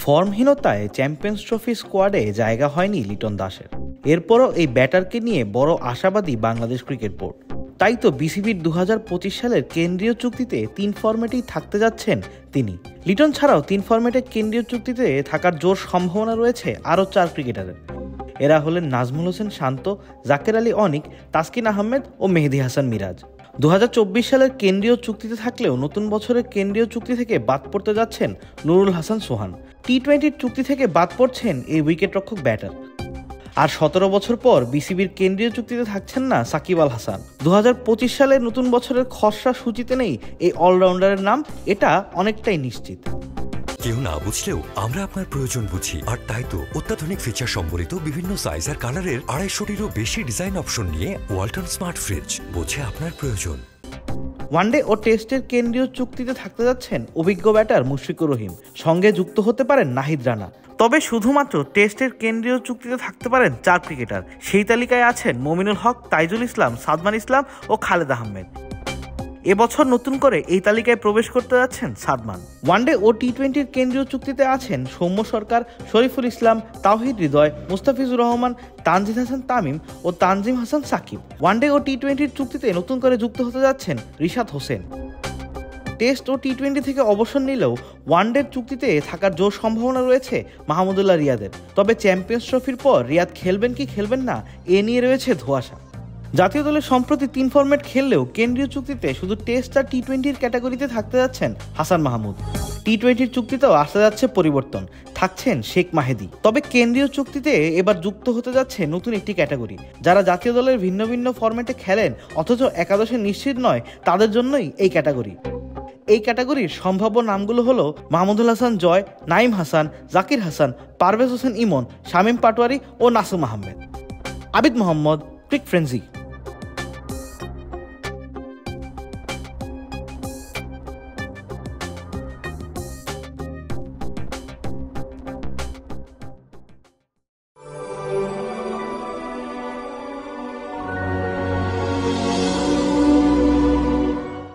ফর্মহীনতায় champions trophy স্কোয়াডে জায়গা হয়নি লিটন দাসের। এরপরও এই ব্যাটারকে নিয়ে বড় আশাবাদী বাংলাদেশ ক্রিকেট বোর্ড। তাই তো বিসিবির 2025 সালের কেন্দ্রীয় চুক্তিতে 3 ফরম্যাটেই থাকতে যাচ্ছেন তিনি। লিটন ছাড়াও 3 ফরম্যাটে কেন্দ্রীয় চুক্তিতে থাকার জোর সম্ভাবনা রয়েছে আরও 4 ক্রিকেটারের। এরা হলেন নাজমুল হোসেন শান্ত, জাকের আলী অনিক, তাসকিন আহমেদ ও মেহেদী হাসান মিরাজ। 2024 সালের কেন্দ্রীয় চুক্তিতে থাকলেও নতুন বছরের কেন্দ্রীয় চুক্তি থেকে বাদ পড়তে যাচ্ছেন নুরুল হাসান সোহান। টি-20 চুক্তি থেকে বাদ পড়ছেন এই উইকেটরক্ষক ব্যাটার। আর 17 বছর পর বিসিবির কেন্দ্রীয় চুক্তিতে থাকছেন না সাকিব আল হাসান। 2025 সালের নতুন বছরের খসড়া সূচিতে নেই এই অলরাউন্ডারের নাম, এটা অনেকটাই নিশ্চিত। কেউ না বুঝলেও আমরা আপনার প্রয়োজন বুঝি, আর তাই তো অত্যাধুনিক ফিচার সম্বলিত বিভিন্ন সাইজ আর কালারের 250-টিরও বেশি ডিজাইন অপশন নিয়ে ওয়ালটন স্মার্ট ফ্রিজ বোঝে আপনার প্রয়োজন। ওয়ানডে ও টেস্টের কেন্দ্রীয় চুক্তিতে থাকতে যাচ্ছেন অভিজ্ঞ ব্যাটার মুশফিকুর রহিম, সঙ্গে যুক্ত হতে পারেন নাহিদ রানা। তবে শুধুমাত্র টেস্টের কেন্দ্রীয় চুক্তিতে থাকতে পারেন 4 ক্রিকেটার। সেই তালিকায় আছেন মমিনুল হক, তাইজুল ইসলাম, সাদমান ইসলাম ও খালেদ আহমেদ। এবছর নতুন করে এই তালিকায় প্রবেশ করতে যাচ্ছেন সাদমান। ওয়ানডে ও টি-20 কেন্দ্রীয় চুক্তিতে আছেন সৌম্য সরকার, শরীফুল ইসলাম, তাওহিদ হৃদয়, মুস্তাফিজুর রহমান, তানজিদ হাসান তামিম ও তানজিম হাসান সাকিব। ওয়ানডে ও টি-20 চুক্তিতে নতুন করে যুক্ত হতে যাচ্ছেন রিশাদ হোসেন। টেস্ট ও টি-20 থেকে অবসর নিলেও ওয়ানডের চুক্তিতে থাকার জোর সম্ভাবনা রয়েছে মাহমুদুল্লাহ রিয়াদের। তবে চ্যাম্পিয়ন্স ট্রফির পর রিয়াদ খেলবেন কি খেলবেন না, এ নিয়ে রয়েছে ধোঁয়াশা। জাতীয় দলে সম্প্রতি 3 ফরম্যাট খেললেও কেন্দ্রীয় চুক্তিতে শুধু টেস্ট আর টি-20 ক্যাটাগরিতে থাকতে যাচ্ছেন হাসান মাহমুদ। টি-20 চুক্তিতেও আসতে যাচ্ছে পরিবর্তন, থাকছেন শেখ মাহেদী। তবে কেন্দ্রীয় চুক্তিতে এবার যুক্ত হতে যাচ্ছে নতুন একটি ক্যাটাগরি। যারা জাতীয় দলের ভিন্ন ভিন্ন ফরম্যাটে খেলেন অথচ একাদশে নিশ্চিত নয়, তাদের জন্যই এই ক্যাটাগরি। এই ক্যাটাগরির সম্ভাব্য নামগুলো হলো মাহমুদুল হাসান জয়, নাইম হাসান, জাকির হাসান, পারভেজ হোসেন ইমন, শামীম পাটোয়ারি ও নাসুম আহমেদ। আবিদ মোহাম্মদ, ক্রিক ফ্রেন্সি।